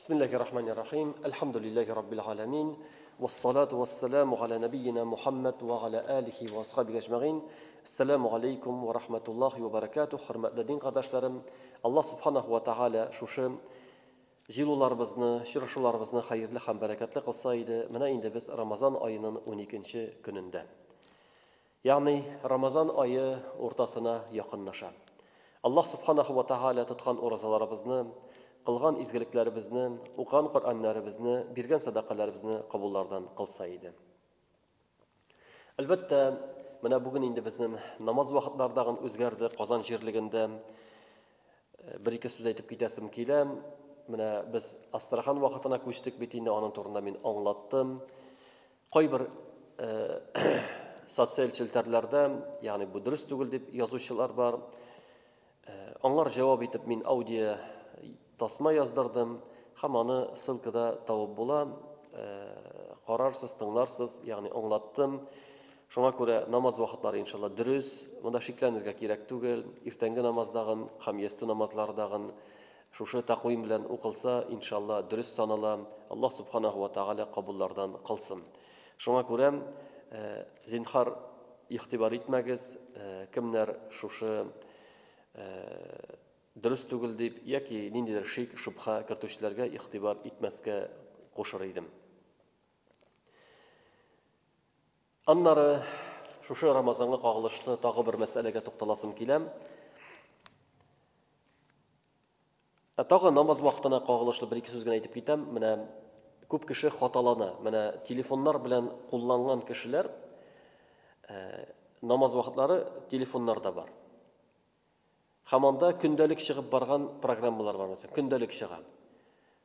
Bismillahirrahmanirrahim. Elhamdülillahi Rabbil alemin. Vessalatu vesselamu ala nebiyyina Muhammed ve ala alihi ve ashabihi ecma'in. Esselamu aleykum ve rahmetullahi ve berekatuh. Hürmetli din kardeşlerim, Allah subhanahu ve teala şu jilularımızı, şirşularımızı hayırlı hem bereketli kılsaydı. Mena indi biz Ramazan ayının 12. gününde. Yani Ramazan ayı ortasına yakınlaşa. Allah subhanahu ve teala tutkan orazalarımızı, qılğan izgiliklərimizni, oxuyan Qur'anlarimizni, bergan sadaqalarimizni qabullardan qılsaydı. Albatta, mana bugün indi bizning namoz vaqtlaridagi o'zgardi, Qozon yerligində bir-iki so'z aytib ketasim kela. Mana biz Astraxan vaqtına ko'chdik, bitini onun to'g'rida men anglatdim. Qo'y bir sotsial shelterlarda, ya'ni bu durust tugul deb yozuvchilar bor. Onlar javob etib men audio tasma yazdırdım. Hamanı sılkıda tavuk bulam. Qararsız, tınlarsız, yani anlattım. Şuna göre namaz vakitleri inşallah dürüz. Bunda şiklenirge gerek tugel. İrtengi namazdağın, ham yestu namazlardağın şuşu takvim bilen okılsa inşallah dürüz sanala. Allah subhanahu wa ta'ala kabullardan kılsın. Şuna göre zinhar ihtibar etmegiz. Kimler şuşu dürüst tugul deyip, yaki nindidir şik, şubha kirtuvchilarga ihtibar etmasga qo'shar edim. Anları şu Ramazan'a qog'ilishli tag'i bir masalaga to'xtalasım kelam. Tag'i namoz vaqtına qog'ilishli bir-iki so'zgina aytib ketam. Mana ko'p kishi xatolana, mana telefonlar bilan qo'llangan kishilar namoz vaqtlari telefonlarda bor. Hamanda kündəlik шығып barğan proqrammalar var mesela. Kündəlik шығып.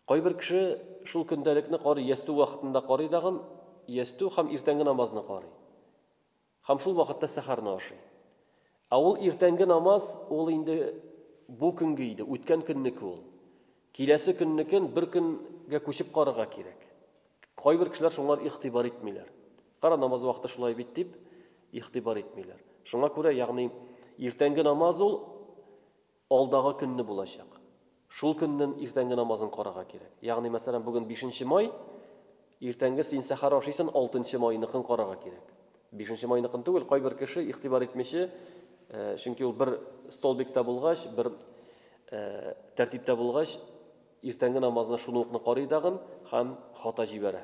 Qoy bir kishi şul kündəlikni qori yestu vaqtında qoridag'in, yestu ham ertangi namozni qori. Ham şul vaqtda saharni oshi. Ol ertangi namoz ol endi bu kunga edi, o'tgan kunniki ol. Kelasi kunnikin bir kunga ko'chib qoriga kerak. Qoy bir kishilar shunlar ig'tibor etmaylar. Qara namoz vaqti shulay bit deb ig'tibor etmaylar. Shunga ko'ra, ya'ni ertangi namoz ol aldağı günni bulacak. Şul günnin ertangi namazın qarağa kerak. Yani mesela bugün 5. may, ertangi sen sahar oşıysan 6. mayniqin qarağa kerak. 5. mayniqin tugul, qoy bir kishi ig'tibor etmishi, chunki u bir stolbekda bo'lg'ach, bir tartibda bo'lg'ach, ertangi namozni shuni o'qni qoridag'in ham xato jibara.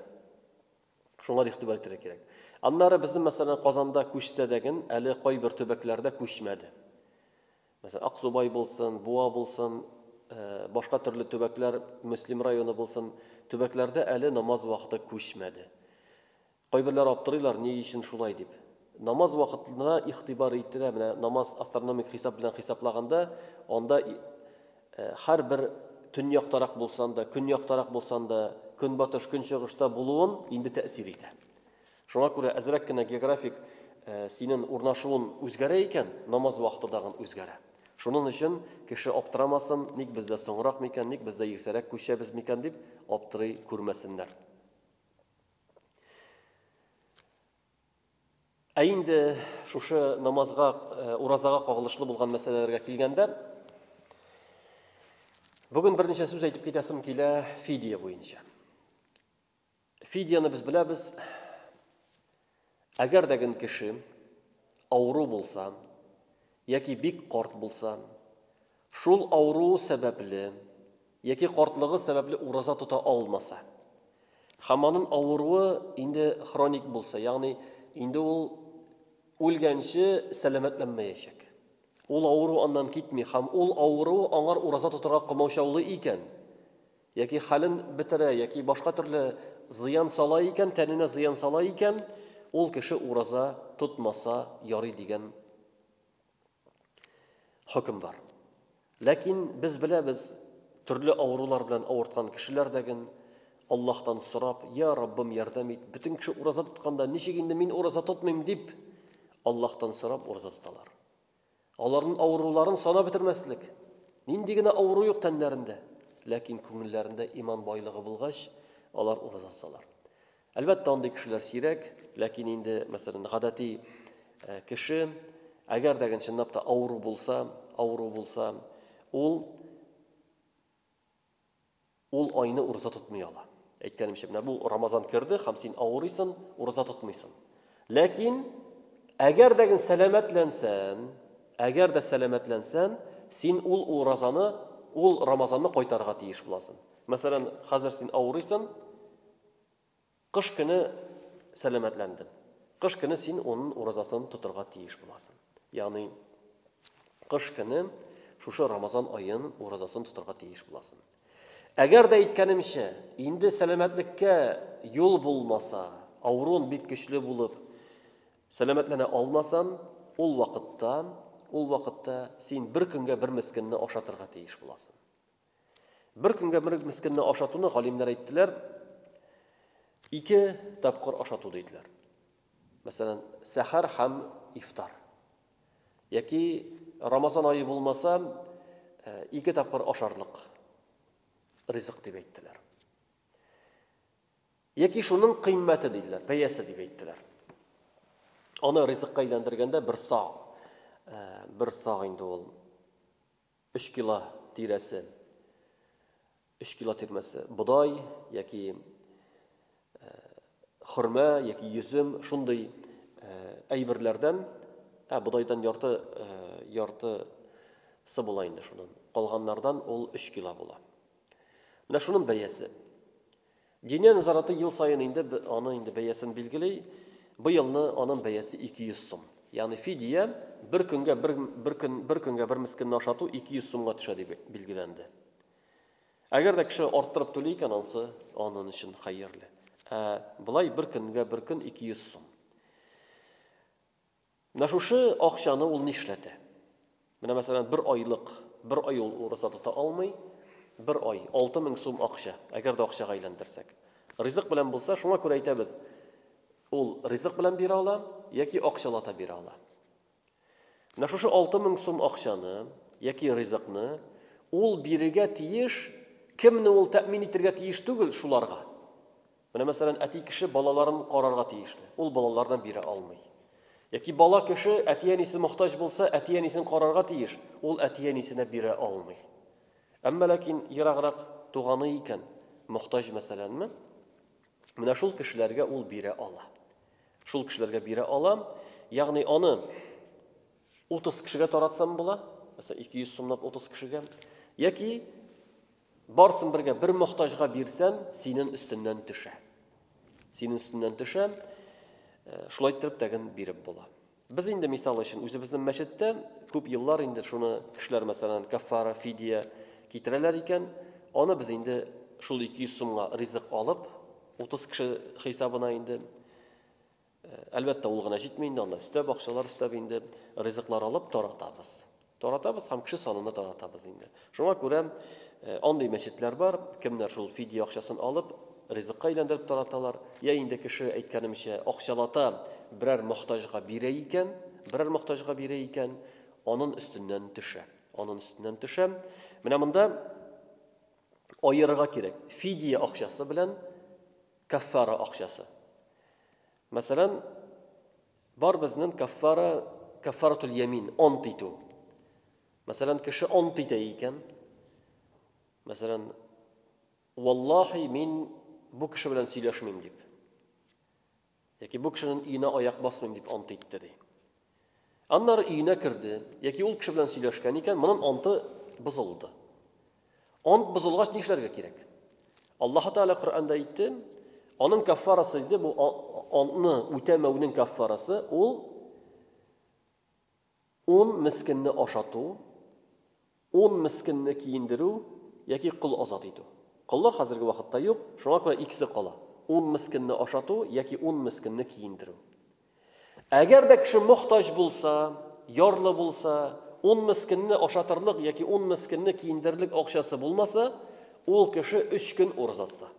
Şunlar ig'tibor etira kerak. Anlari bizning masalan Qozonda ko'chsadagin, ali qoy bir tubaklarda ko'chmadi. Mesela Aqsubay bolsun, Buğa bolsun, başka türlü tübekler, Müslim rayonu bolsun, tübeklerde eli namaz vakti koşmadı. Qaybirler aptırırlar, ne işin şulay deyip. Namaz vakitlerine ihtibar ettiler, namaz astronomik hesap bilen hesaplaganda, onda her bir tün yaktarak bolsan da, gün yaktarak bolsan da, gün batış, gün çıkışta buluğun indi tesir eder. Şuna göre azrakkina geografik senin urnaşuun özgəreyken, namaz vakti dağın özgəre. Şunun için kişi aptıramasın, nik bizde sonraq miken, nik bizde yükserek koşuyabız miken deyip aptırı kurmasınlar. Indi şu namazga, urazaga qog'ilishli bo'lgan masalalarga kelganda, bugün bir necha so'z aytib ketasim kela fidya bo'yicha. Fidyani biz bilamiz. Agar degin kishi avru bo'lsa, yoki bek qort bo'lsa, shul avru sababli yoki qortligi sababli uroza tuta olmasa, hamoning avruvi endi xronik bo'lsa, ya'ni endi u o'lgancha salomatlanmayacak. Ol avru ondan ketmay, ham ol avru onlar uroza tutira qilmovshavli ekan, yoki halin bitira, yoki boshqa turli ziyon sola ekan, tanina ziyon sola ekan, ol kishi uraza tutmasa yori degan hukm var. Lakin biz bilamiz, turli avrular bilan avurtgan kishilardagin Allohdan so'rab, "Ya Rabbim yordam et, butun kishi uraza tutganda nechigindi men uraza tutmayman" deb Allohdan so'rab uraza tutalar. Onlarning avrularini sana bitirmaslik. Nindigina avru yo'q tanlarında. Lakin ko'ngillarida iymon boyligi bo'lg'ach, ular uraza tutalar. Albatta onday kishilar siyrak, lakin endi masalan g'adatiy kishi agar degan shinnabda avru bo'lsa, ol ул айны урза тотмый ала. Әйткәнемчә, менә бу Рамазан керде, һәм син авырыйсың, урза тотмыйсың. Ләкин әгәр дә сәламәтләнсәң, син ул уразаны, ул Рамазанны кайтарга тиеш буласың. Мәсәлән, хәзер син авырыйсың, кыш көне сәламәтләндең. Кыш көне син onun уразасын тотырга тиеш буласың. Ягъни кыш көне шушы Рамазан айын уразасын тотырга тиеш буласың. Әгәр дә әйткәнемчә, инде сәламәтлеккә юл булмаса, авыруың бик көчле булып, сәламәтләнә алмасан, ул вакытта син бер көнгә бер мискинне ашатырга тиеш буласың. Бер көнгә бер мискинне ашатуны галимнәр әйттеләр, 2 тапкыр ашату диделәр. Мәсәлән, сәхәр һәм ифтар. Яки Рамазан айы булмаса, 2 тапкыр ашарлык ризык дип әйттеләр. Яки шуның кыйммәте диделәр, бәясе дип әйттеләр. Аны ризыкка әйләндергәндә 1 саг инде ул 3 кило тирәсе, 3 кило тирмәсе будай яки хөрмә яки йөзем, шундый әйберләрдән, будайдан яртысы була инде шуның. Калганнардан ул 3 кило була. Менә шуның бәясе. Диния назараты ел сайын инде аны инде бәясен билгеләй. Бу елны аның бәясе 200 сум. Ягъни фидия бер көнгә бер мискинне ашату 200 сумга төшә дип билгеләнде. Әгәр дә кеше арттырып түли икән, анысы аның өчен хәерле. Булай бер көнгә 200 сум. Менә шушы акчаны ул нишләтә? Менә мәсәлән, 1 ай ул ураза тота алмый, 1 ай 6000 сум акча, әгәр дә акчага әйләндерсәк. Ризык белән булса, шуңа күрә әйтәбез. Ул ризык белән бирә ала, яки акчалата бирә ала. Менә шушы 6000 сум акчаны, яки ризыкны ул бирергә тиеш, кемне ул тәэмин итәргә тиеш түгел шуларга. Менә мәсәлән, әти кеше балаларын карарга тиешле. Ул балалардан бирә алмый. Яки бала кеше әти-әнисе мохтаҗ булса, әти-әнисен карарга тиеш. Ул әти-әнисенә бирә алмый. Әмма ләкин ераграк туганы икән, мохтаҗ мәсәләнме? Менә шул кешеләргә ул бирә ала. Шул кешеләргә бирә ала, ягъни аны 30 кешегә таратсам була, мәсәлән 200 сумлап 30 кешегә, яки барсын бергә бер мохтаҗга бирсәң, синең өстеннән төшә. Шулай итеп тәген биреп була. Без инде мисал өчен үзебезнең мәчеттә күп еллар инде шуны кешеләр мәсәлән каффара, фидия китерәләр икән, аны без инде шул 200 сумга ризык алып, 30 кеше хисабына инде әлбәттә ул гына җитмәй инде, анда өстәп акчалар өстәп инде ризыклар алып таратабыз. Таратабыз һәм кеше санына таратабыз инде. Шуңа күрә андый мәчетләр бар, кемнәр шул фидия акчасын алып ризыкка әйләндереп тараталар. Я инде кеше әйткәнемчә акчалата берәр мохтаҗга бирә икән, аның өстеннән төшә. Менә монда аерырга кирәк. Фидия акчасы белән каффара акчасы. Мәсәлән, бар безнең каффаратул ямин, ант итү. Мәсәлән, кеше ант итә икән. Мәсәлән, валлаһи мин бу кеше белән сөйләшмим дип. Яки бу кешенең өенә аяк басмыйм дип ант итте ди. Аннары өенә керде, яки ул кеше белән сөйләшкән икән, моның анты бозылды. Ант бозылгач нишләргә кирәк? Аллаһ Таала Коръәндә әйтте, аның каффарасы иде, бу антны үтәмәүнең каффарасы ул 10 мискинне ашату, 10 мискинне киендерү, яки кул азат итү. Куллар хәзерге вакытта юк, шуңа күрә икесе кала. 10 мискинне ашату, яки 10 мискинне киендерү. Әгәр дә кеше мохтаҗ булса, ярлы булса, 10 мискинне ашатырлык, яки 10 мискинне киендерлек акчасы булмаса, ул кеше 3 көн ураза тота.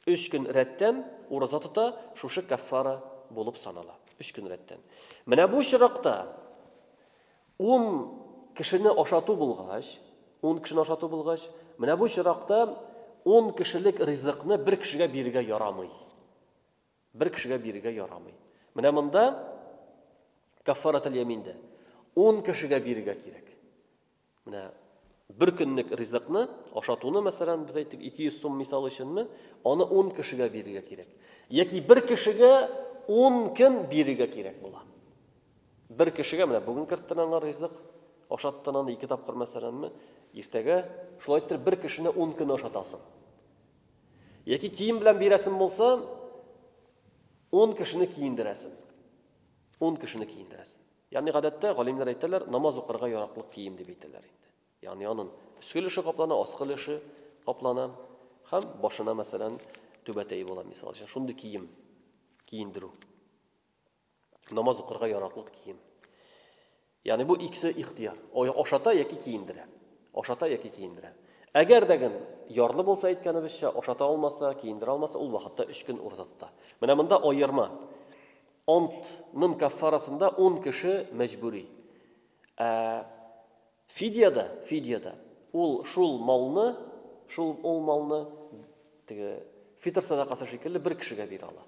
3 көн рәттән ураза тота, шушы каффара булып санала. 3 көн рәттән. Менә бу чиракта 10 кешене ашату булгач, менә бу чиракта 10 кешелек ризыкны бер кешегә бирергә ярамый. Менә монда каффаратул яминдә 10 кешегә бирергә кирәк. Менә Bir günlük rızıkны ашатуны, мәсәлән, biz әйттек 200 сум мисал өченме, аны 10 кешегә бирергә кирәк. Яки bir кешегә 10 көн бирергә кирәк була. Bir кешегә менә бүген керттен аңа ризык, ашаттан аны 2 тапкыр мәсәләнме, иртәгә шулай итеп bir кешене 10 көн ашатасың. Яки кием белән бирәсең булса, 10 кешене киендерәсең. 10 кешене киендерәсең. Ягъни гадәттә галимнәр әйтәләр, намаз укырга яраклык кием дип әйтәләр инде. Ягъни аның өскел эше каплана, аскыл эше каплана, һәм башына мәсәлән түбәтәй була мисал өчен. Шундый кием киендерү. Намаз укырга яраклык кием. Ягъни бу икесе ихтияр. Ашата яки киендерә. Ашата яки киендерә. Әгәр дәген ярлы булса әйткәнебезчә, ашата алмаса, киендерә алмаса, ул вакытта 3 көн ураза тота. Менә монда аерма. Антның каффарасында 10 кеше мәҗбүри. Фидияда ул шул малны теге фитр садакасы шикелле bir кешегә бирә ала.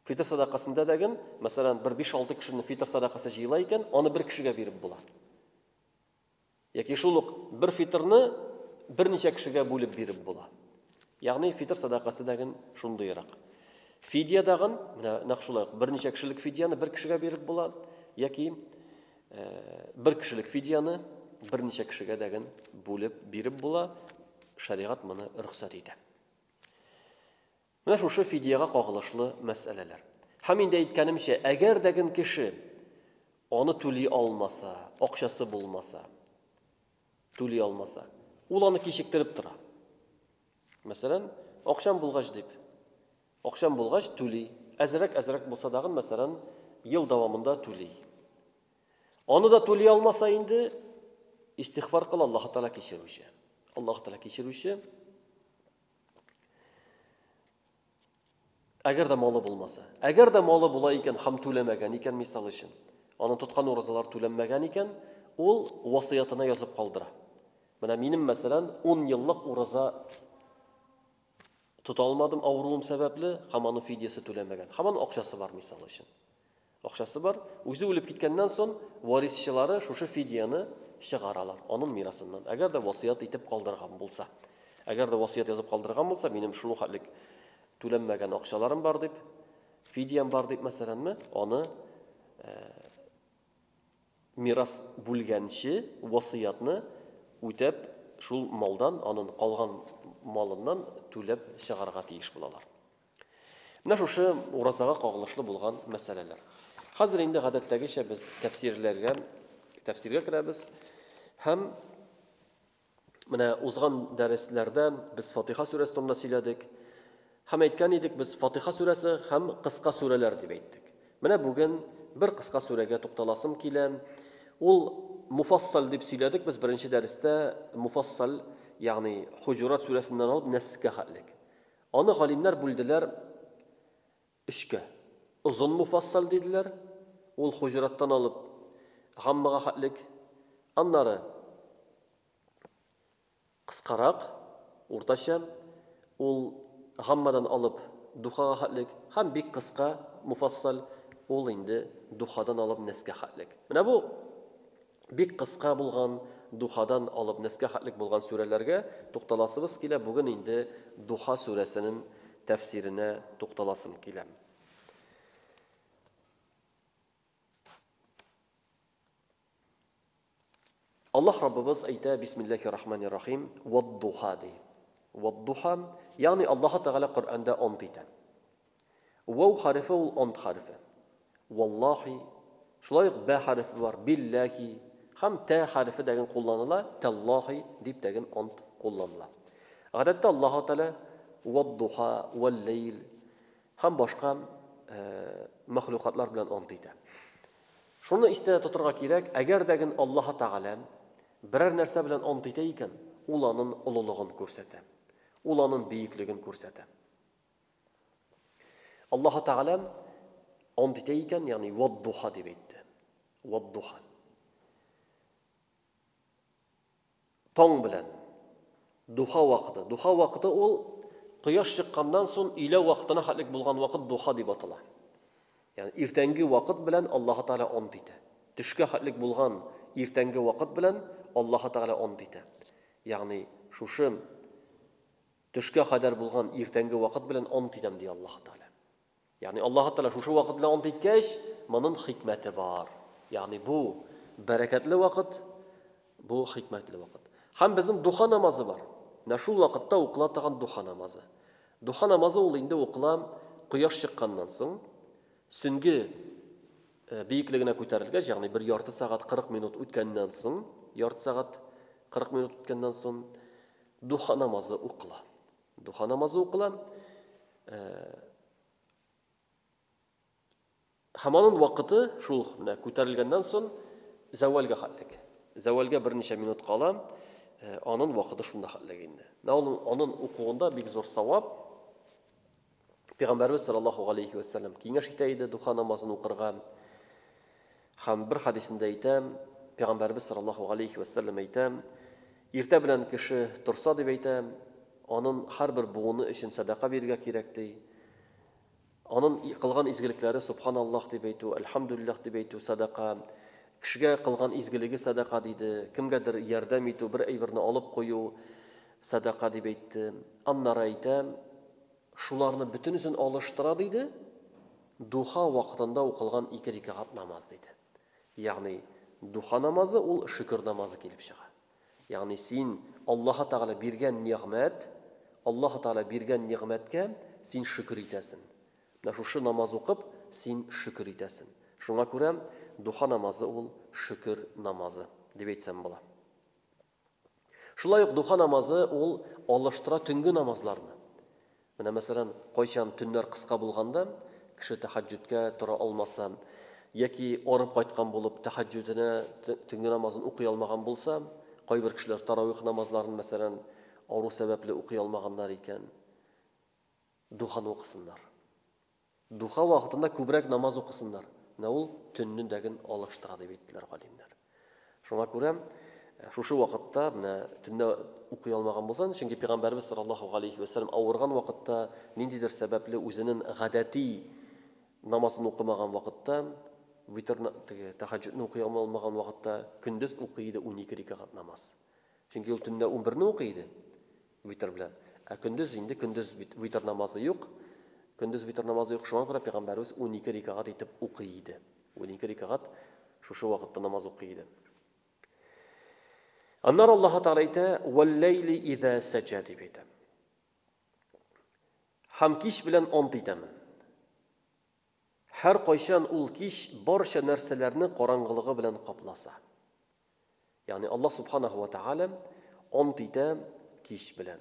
Фитр садакасында дәген, мәсәлән, 5-6 кешенең фитр садакасы җыела икән, аны bir кешегә биреп була. Яки шул ук bir фитрны берничә кешегә бүлеп биреп була. Ягъни фитр садакасы дәген шундыйрак. Фидия дагын, менә нәкъ шулай, берничә кешелек фидияны bir кешегә биреп була, яки bir кешелек фидияны берничә кешегә дәген бүлеп биреп була, шәригать моны рөхсәт итә. Менә шушы фидияга кагылышлы мәсьәләләр. Һәм инде әйткәнемчә, әгәр дәген кеше аны түли алмаса, акчасы булмаса, түли алмаса, ул аны кичектереп тора. Мәсәлән, акчам булгач дип, акчам булгач түли, әзрәк булса дагын, мәсәлән, ел дәвамында түли. Аны да түли алмаса инде истигъфар кыл, Аллаһ Таала кичерүче. Аллаһ Таала кичерүче. Әгәр дә малы булмаса, әгәр дә малы була икән, һәм түләмәгән икән мисал өчен, аны тоткан уразалар түләнмәгән икән, ул васыятына язып калдыра. Менә минем мәсәлән 10 еллык ураза тута алмадым авыруым сәбәпле, һәм аны фидиясе түләмәгән. Һәм аның акчасы бар мисал өчен. Акчасы бар, үзе үлеп киткәннән соң варисчылары шушы фидияны чыгаралар аның мирасыннан. Әгәр дә васыят итеп калдырган булса, әгәр дә васыят язып калдырган булса, минем шул хәтлек түләнмәгән акчаларым бар дип, фидиям бар дип мәсәләнме, аны мирас бүлгәнче васыятны үтәп, шул малдан, аның калган малыннан түләп чыгарга тиеш булалар. Менә шушы уразага кагылышлы булган мәсьәләләр. Хәзер инде гадәттәгечә без тәфсиргә керәбез. Һәм менә узган дәресләрдә без Фатиха сүрәсе турында сөйләдек. Һәм әйткән идек, без Фатиха сүрәсе һәм кыска сүрәләр дип әйттек. Менә бүген bir кыска сүрәгә тукталасым килә. Ул Муфассал дип сөйләдек без беренче дәрестә. Муфассал, ягъни Хуҗурат сүрәсеннән алып Нәскә хәтлек. Аны галимнәр бүлделәр 3-кә. Узын Муфассал диделәр. Ул Хуҗураттан алып Гаммага хәтлек. Аннары кыскарак, уртача, ул Гаммадан алып Духага хәтлек. Һәм бик кыска Муфассал, ул инде Духадан алып Нәскә хәтлек. Менә бу бик кыска булган Духадан алып Нәскә хәтлек булган сүрәләргә тукталасыбыз килә. Бүген инде Духа сүрәсенең тәфсиренә тукталасым килә. Аллаһ Раббыбыз әйтә: Бисмиллаһир-рахманир-рахим, вад-духа ди. Вад-духа, ягъни Аллаһ Тәгалә Коръәндә ант итә. Вау харифы ул ант харифы. Валлаһи, шулай ук ба харифы бар. Биллаһи, һәм та харифы дигән кулланыла. Таллаһи дип дигән ант кулланыла. Гадәттә Аллаһ Тәгалә вад-духа, вал-лейл һәм башка мәхлукатлар белән ант итә. Шуны истә тотырга кирәк, әгәр дигән Аллаһ Тәгалә берәр нәрсә белән ант итә икән, ул аның улылыгын күрсәтә. Ул аның бийеклеген күрсәтә. Аллаһ Тәгалә ант итә икән, ягъни вад-духа дип әйтте. Вад-духа. Таң белән. Духа вакыты. Духа вакыты ул кояш чыкканнан соң илә вакытына хәтлек булган вакыт духа дип атала. Ягъни иртәнге вакыт белән Аллаһ Тәгалә ант итә. Төшкә хәтлек булган иртәнге вакыт белән Аллаһ Тәгалә ант итә. Ягъни шушы төшкә кадәр булган иртәнге вакыт белән ант итәм ди Аллаһ Тәгалә. Ягъни Аллаһ Тәгалә шушы вакыт белән ант иткәч, моның хикмәте бар. Ягъни бу бәрәкәтле вакыт, бу хикмәтле вакыт. Һәм безнең духа намазы бар. Менә шул вакытта укыла торган духа намазы. Духа намазы ул инде укыла кояш чыкканнан соң, сүнге биеклегенә күтәрелгәч, ягъни 1 ярты сагать 40 минут үткәннән соң, ярты сагать 40 минут үткәннән соң духа намазы укыла. Духа намазы укыла. Һәм аның вакыты шул менә күтәрелгәннән соң завалга хәтлек. Завалга берничә минут кала, аның вакыты шунда хәтлек инде. Аның укуында бик зур савап. Пәйгамбәрбез саллаллаһу алейхи ва саллям киңәш итә иде духа намазын укырга. Һәм бер хадисендә әйтә, Пәйгамбәрбез саллаллаһу алейхи ва саллям әйтә, иртә белән кеше торса дип әйтә, аның һәрбер буыны өчен садака бирергә кирәк ди. Аның кылган изгелекләре субханаллаһ дип әйтү, әлхәмдүлиллаһ дип әйтү садака, кешегә кылган изгелеге садака диде, кемгәдер ярдәм итү, бер әйберне алып кую садака дип әйтте. Аннары әйтә, шуларны бөтенесен алыштыра диде, духа вакытында укылган 2 рәкәгать намаз диде. Ягъни духа намазы ул шөкер намазы килеп чыга. Ягъни син Аллаһ Тәгалә биргән нигъмәт, Аллаһ Тәгалә биргән нигъмәткә син шөкер итәсең. Менә шушы намаз укып, син шөкер итәсең. Шуңа күрә духа намазы ул шөкер намазы дип әйтсәм була. Шулай ук духа намазы ул алыштыра төнге намазларны. Менә мәсәлән, кайчан төннәр кыска булганда, кеше тәһаҗҗүдкә тора алмаса, яки арып кайткан булып тәһаҗҗүденә төнге намазын укый алмаган булса, кайбер кешеләр таравих намазларын мәсәлән авыру сәбәпле укый алмаганнар икән, духаны укысыннар. Духа вакытында күбрәк намаз укысыннар. Менә ул төннедәген алыштыра дип әйттеләр галимнәр. Шуңа күрә шушы вакытта менә төнне укый алмаган булсан, чөнки Пәйгамбәрбез саллаллаһу алейхи ва саллям авырган вакытта ниндидер сәбәпле үзенең гадәти намазын укымаган вакытта, витрны тәһаҗҗүдне укый алмаган вакытта көндез укый иде 12 рәкәгать намаз. Чөнки ул төнне 11-не укый иде витр белән. Ә көндез инде көндез витр намазы юк. Көндез витр намазы юк. Шуңа күрә Пәйгамбәрбез 12 рәкәгать итеп укый иде. 12 рәкәгать шушы вакытта намаз укый иде. Аннар Аллаһ Тәгалә әйтә: "Вал-лейли иза саҗа" дип әйтә. Һәм кич белән ант итәмен. Һәр кайчан ул кич барча нәрсәләрне караңгылыгы белән капласа. Ягъни Аллаһ субханаһу ва тәгалә ант итә кич белән.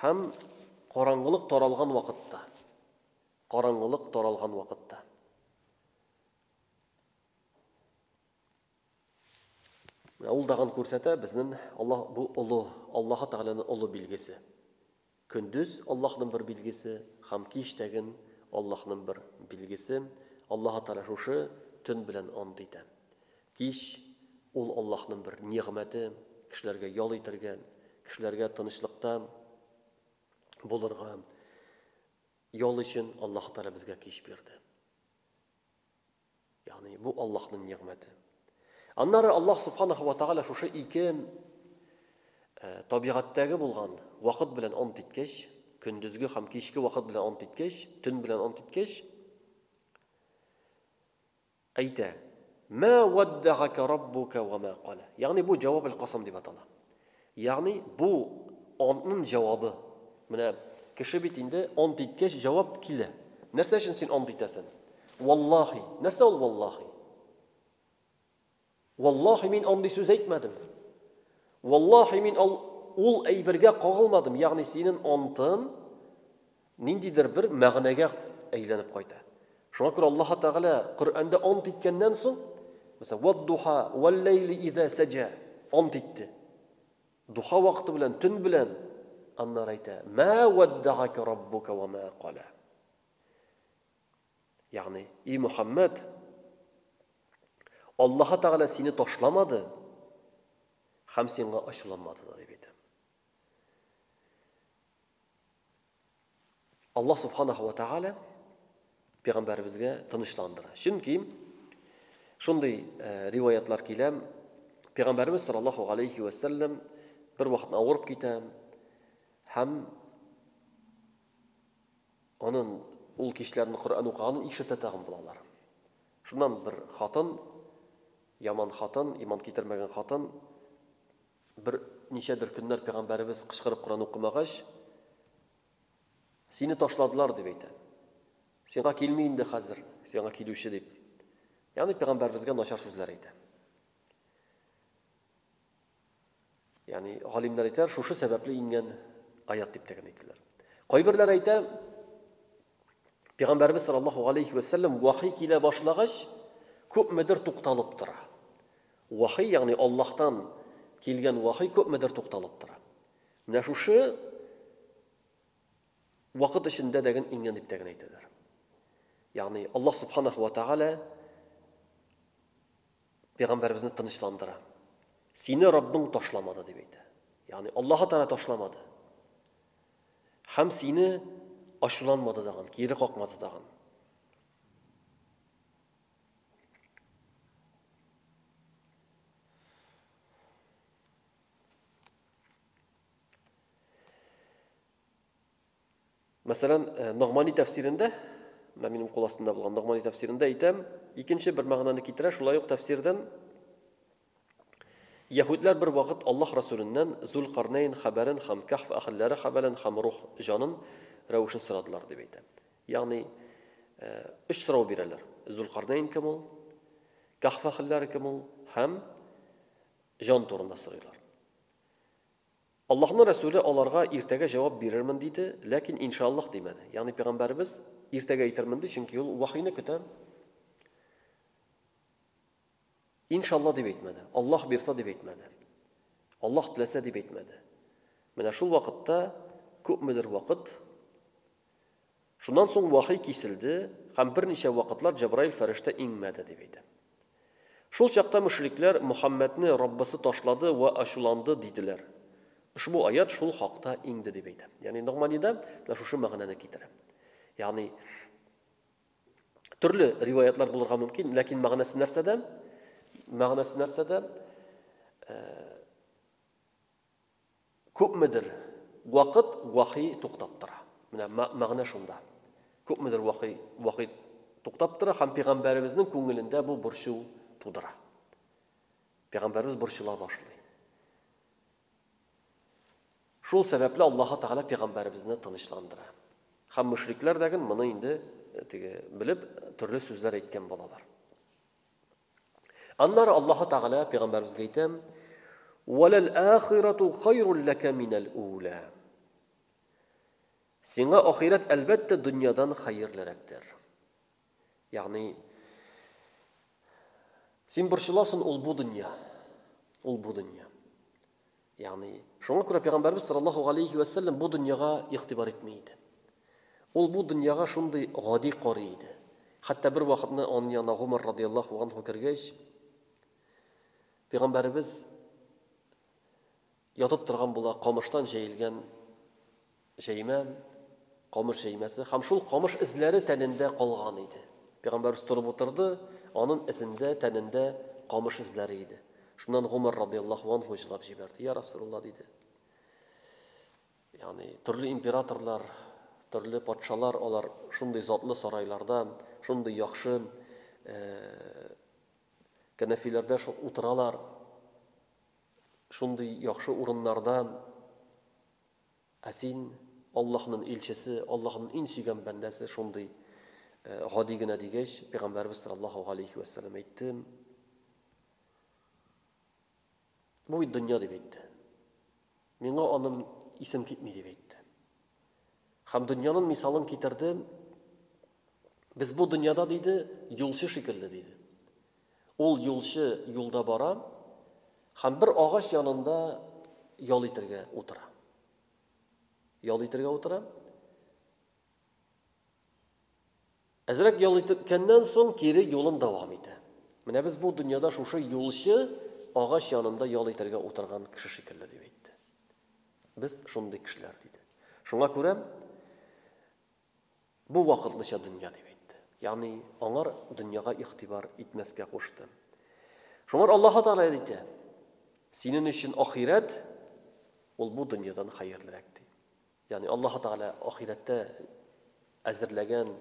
Һәм караңгылык таралган вакытта. Караңгылык таралган вакытта. Ул даган күрсәтә безнең Аллаһ бу улы, Аллаһ Тәгаләнең улы билгесе. Көндез Аллаһның бер билгесе, һәм кичтәген Аллаһның бер билгесе. Аллаһ Тәгалә шушы төн белән ант итә. Кич ул Аллаһның бер нигъмәте, кешеләргә ял итәргә, кешеләргә тынычлыкта булырга ял өчен Аллаһ Тәгалә безгә кич бирде. Ягъни бу Аллаһның нигъмәте. Аннары Аллаһ субханаһу ва тәгалә шушы 2 табигатьтәге булган вакыт белән ант иткәч, көндезге һәм кичке вакыт белән ант иткәч, төн белән ант иткәч, әйтә: "Ма ваддагака раббука ва ма кала". Ягъни бу җавап аль-касам дип атала. Ягъни бу антның җавабы. Менә кеше бит инде ант иткәч җавап килә. Нәрсә өчен син ант итәсең? Валлаһи. Нәрсә ул валлаһи? Валлаһи мин андый сүз әйтмәдем. Валлаһи мин ул әйбергә кагылмадым. Ягъни синең антың ниндидер бер мәгънәгә әйләнеп кайта. Шуңа күрә Аллаһ Тәгалә Коръәндә ант иткәннән соң, мәсәлән, вад-духа вал-лейли иза саҗа ант итте. Духа вакыты белән, төн белән аннар әйтә: "Ма ваддагака раббука ва ма кала". Ягъни, и Мухаммад, Аллаһ Тәгалә сине ташламады, һәм сиңа ачуланмады дип әйтә. Аллаһ субханаһу ва тәгалә Пәйгамбәребезгә тынычландыра. Чөнки шундый риваятлар килә, Peygamberimiz sallallahu aleyhi ve sellem bir vaqt avırıp kite hem onun ul kişilerini Kur'an okuğanın işite tağın bulalar. Şundan bir hatın, yaman hatın, iman getirmegen hatın bir neçedir günler Peygamberimiz kışkırıp Kur'an okumagaç seni taşladılar deb aytadi. Seni kelmeyindi hazır, seni kelüşü deb. Yani Peygamberimizge naşar sözler aytadi. Yani alimler aytar, şuşu sebeple ingen ayat deb degen aytdilar. Qaybirler aytadi, Peygamberimiz sallallahu aleyhi ve sellem vahiy kile başlagaç köpmedir to'xtalib tura. Vahiy yani Allah'tan kelgen vahiy köpmedir to'xtalib tura. Mine şuşu vaqt içinde degen ingen deb degen aytdilar. Yani Allah subhanahu ve taala Peygamberimizni tinchlandıra. Seni Rabbin taşlamadı deb aytdi. Yani Allah'a Teala taşlamadı. Hem seni aşulanmadı dağın, geri kalkmadı dağın. Mesela Nagmani tefsirinde, benim kol astında bulgan Nagmani tefsirinde aytam, ikinci bir ma'noni keltira, şulay yok tefsirden Yahudiler bir vaqt Allah Resulünden Zulqarnayn haberin ham Kahf ahillari haberin ham ruh canın ravuşun sıradılar deb aytadi. Yani üç sırav bererler. Zulqarnayn kim ol? Kahf ahillari kim ol? Ham can torunda sıraylar. Allah'ın Resulü onlarga irtege cevap verirmen dedi, lakin inşallah demedi. Yani Peygamberimiz irtege aytırmen dedi, çünkü yol vahiyini kütem. İnşallah deb aytmadi. Allah bersa deb aytmadi. Allah tilese deb aytmadi. Mana şul vaqtda köpmedir vaqt. Şundan so'ng vahiy kesildi, ham bir necha vaqtlar Cebrail farishta inmadi deb aytadi. Şul chaqda müşrikler Muhammedni Rabbisi tashladı ve aşulandı dediler. Ushbu ayat şul haqda indi deb aytadi. Yani Nagmanida şu ma'noni keltiradi. Yani turli rivoyatlar bo'lirga mumkin, lakin ma'nosi narsada köpmedir vaqt vahiy to'xtab tura. Mana ma'no shunda. Köpmedir vahiy to'xtab tura, ham Peygamberimizning ko'ngilida bu burshuv tug'dira. Peygamberimiz burshila boshlaydi. Şol sebeple Allah'a Teala Peygamberimizni tinchlandira. Ham müşrikler degen bunu indi bilip türlü sözler aytgan bolalar. Anlar Allah'a Teala Peygamberimizge aytam: "Velel ahiratu hayrun laka minel ula." Sina ahiret elbette dünyadan hayırlıraktır. Yani sen burşulasın ol bu dünya. Ol bu dünya. Yani şuna göre Peygamberimiz sallallahu aleyhi ve sellem bu dünyaya ihtibar etmeydi. Ol bu dünyaya şunday gadi qarıydı. Hatta bir vaqtni onun yanına Ömer radıyallahu anhu kirgeç, Peygamberimiz yatıp turgan bola qamıştan jeyilgan jeyme, qamış jeymesi, ham şul qamış izleri teninde qalgan idi. Peygamberimiz turib oturdu, onun izinde teninde qamış izleri idi. Şundan Ömer radıyallahu anhu jilab jiberdi. Ya Resulullah dedi. Yani türlü imperatorlar, türlü patşalar olar şunday zatlı saraylarda, şunday yaxşı kenefilerde oturalar. Şunday yaxşı urunlarda asin Allah'ın elçisi, Allah'ın en suygan bandasi şunday hadigine digeç Peygamberimiz sallallahu aleyhi ve sellem aytdi. Bu dünya deb aytdi. Menga onun isim ketmeydi deb aytdi. Ham dünyanın misalını keltirdi. Biz bu dünyada deydi, yolçu şekilde deydi. Ol yolçu yolda bara, ham bir ağaç yanında yol itirge otura. Yol itirge otura. Azrak yol itirgenden so'ng geri yolun devam etdi. Mana biz bu dünyada şu yolçu ağaç yanında yol itirge oturgan kişi şekilde deb aytdi. Biz şunday kishilar deydi. Şuna göre bu vaqtlıca dünya deb aytdi. Yani onlar dünyaga ihtibar etmesge qo'shdi. Şunlar Alloh'a Teala aytdi. Синең өчен ахирет ул бу дөньядан хәерлерәк ди. Ягъни Аллаһ Тәгалә ахирәттә әзерләгән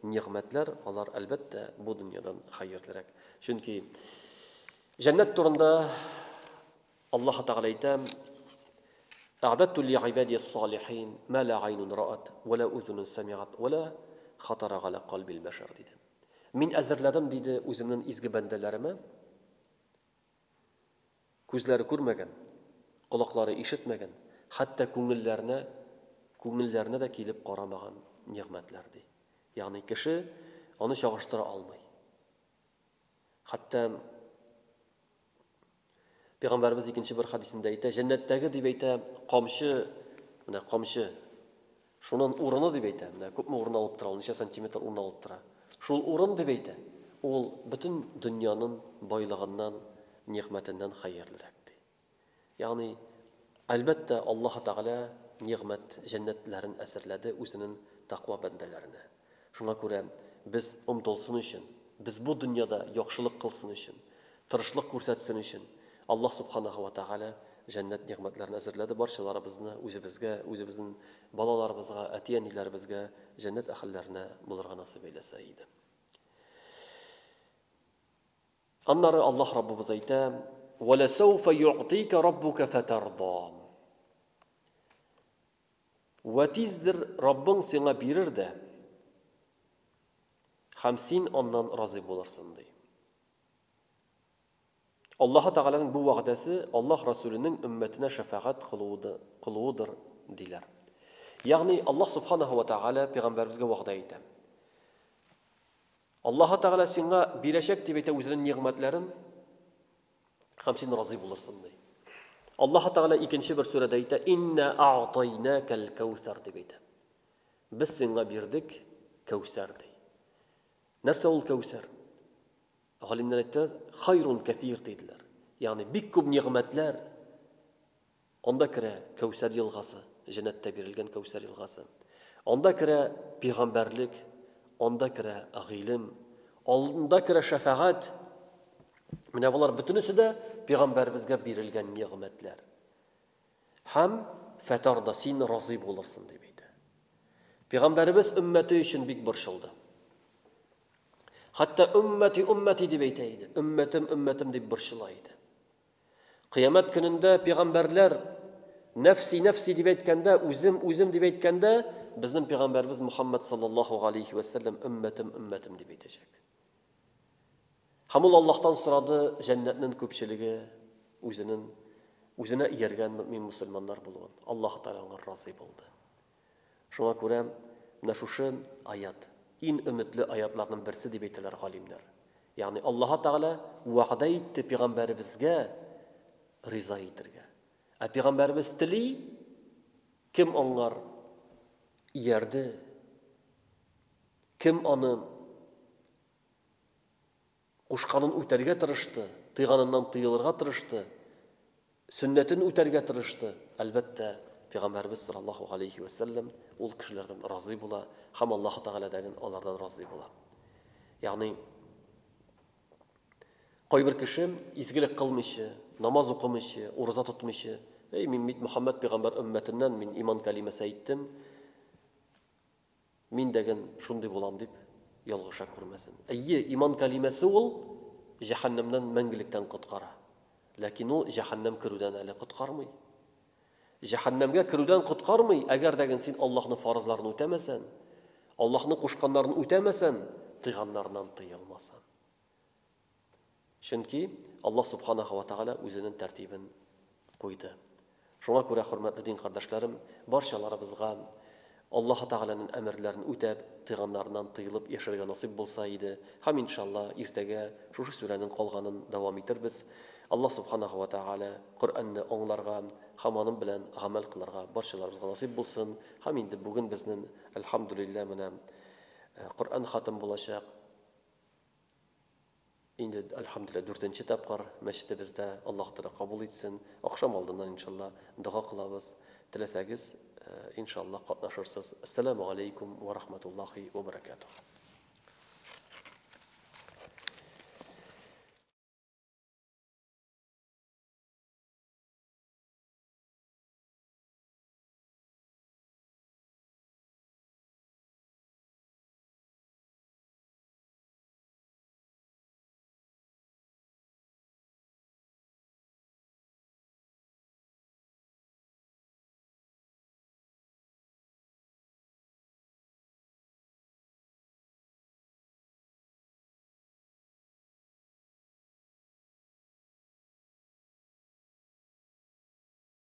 нигъмәтләр, алар әлбәттә бу дөньядан хәерлерәк. Чөнки җәннәт турында Аллаһ Тәгалә әйтә: أعددت لعبادي الصالحين ما لا عين رأت ولا أذن سمعت ولا خطر على قلب البشر dedi. Min әзерләдем диде үземнең изге бәндәләремә. Күзләре күрмәгән, колаклары ишетмәгән, хәтта күңелләренә дә килеп карамаган нигъмәтләр ди. Ягъни кеше аны чагыштыра алмый. Хәтта Peygamberimiz ikinci bir hadisinde ayta, cennetteki diп ayta, камчы, менә камчы. Шунын урыны дип әйтә. Менә күпме урын алып тора, ничә сантиметр урын алып тора. Шул урын дип әйтә. Ул бөтен дөньяның байлыгыннан, нигъмәтеннән хәерлерәк ди. Ягъни әлбәттә Аллаһ Тәгалә нигъмәт җәннәтләрен әсерләде үзенең тақва бәндәләренә. Шуңа күрә без омтылсын өчен, без бу дөньяда яхшылык кылсын өчен, тырышлык күрсәтсен өчен Allah Subhanahu wa Ta'ala cennet nimetlerini әзерләде. Барчаларыбызны үзебезнең балаларыбызга, әти-әниләребезгә cennet әһелләренә булырга насыйп әйләсә иде. Аннары Аллаһ Раббыбыз әйтә: "Ва сауфа ю'тика раббука фатарда." Ва тиздер Раббың сиңа бирер дә, һәм син аннан разый булырсың ди. Аллаһ Тәгаләнең бу вәгъдәсе Аллаһ Расулының өммәтенә шәфәгать кылуыдыр диләр. Ягъни Аллаһ Субханаһу ва Тәгалә пәйгамбәребезгә вәгъдә итә. Аллаһ Тәгалә сиңа бирәчәк дип әйтә үзенең нигъмәтләрен, һәм син разый булырсың ди. Аллаһ Тәгалә икенче бер сүрәдә әйтә: "Инна а'тайнакал каусар" дип әйтә. Без сиңа бирдек каусар ди. Нәрсә ул каусар? Галимнәр әйтә, хайрун кәсир диделәр. Ягъни бик күп нигъмәтләр анда керә Каусар елгасы, җәннәттә бирелгән Каусар елгасы. Анда керә пәйгамбәрлек, анда керә гыйлем, анда керә шәфәгать. Менә булар бөтенесе дә пәйгамбәребезгә бирелгән нигъмәтләр. Һәм фатарда син разый булырсың дип әйтә. Пәйгамбәребез өммәте өчен бик борчылды. Hatta ümmeti diп әйтә иде. Өммәтем дип борчыла иде. Кыямәт көнендә пәйгамбәрләр нәфси дип әйткәндә, үзем дип әйткәндә, безнең пәйгамбәрбез Мухаммад саллаллаһу алейхи ва саллям өммәтем дип әйтәчәк. Һәм ул Аллаһтан сорады җәннәтнең күпчелеге үзенә ияргән мөмин мусламаннар булуын. Аллаһ Тәгалә аңа разый булды. Шуңа күрә менә шушы аят ин өмитле аятларның берсе дип әйтәләр галимнәр. Ягъни Аллаһ Тәгалә вәгъдә итте пәйгамбәребезгә риза итәргә. Ә пәйгамбәребез тили, кем аңар иярде, кем аны кушканын үтәргә тырышты, тыйганыннан тыелырга тырышты, сөннәтен үтәргә тырышты. Әлбәттә Peygamberimiz sallallahu aleyhi ve sellem ol kişilerden razı bula, ham Allah Teala'dan onlardan razı bula. Yani koy bir kişi izgilik kılmışı, namaz okumışı, oruza tutmışı, min Muhammed Peygamber ümmetinden min iman kelimesi ettim, min degen şunday bulam deyip yalgışa kurmasın. İman kelimesi ol, cehennemden mengilikten kutkara. Lakin o cehennem kiruden ele kutkarmay. Cehennemge kiruden kutkarmay, eğer degen sen Allah'ın farzlarını ötemesen, Allah'ın kuşkanlarını ötemesen, tıyganlarından tıyılmasan. Çünkü Allah Subhanahu wa Ta'ala özünün tertibini koydu. Şuna göre hürmetli din kardeşlerim, barşalarımızga Allah Teala'nın emirlerini ötep, tıyganlarından tıyılıp yaşarga nasip bulsaydı, hem inşallah irtege şu sürenin kalganın devam etirbiz. Allah Subhanahu wa Ta'ala Kur'an'ı onlarga, hamanın bilen amel kılarga, barşalarımızga nasip bulsun. Hem indi bugün bizden elhamdülillah mene Kur'an hatim bulacak. İndi elhamdülillah 4. tapqar mescidimizde Allah Teala kabul etsin. Akşam aldığından inşallah dua kılabız. Dilesəgiz inşallah qatnaşırsınız. Esselamu aleykum ve rahmetullahi ve berekatuhu.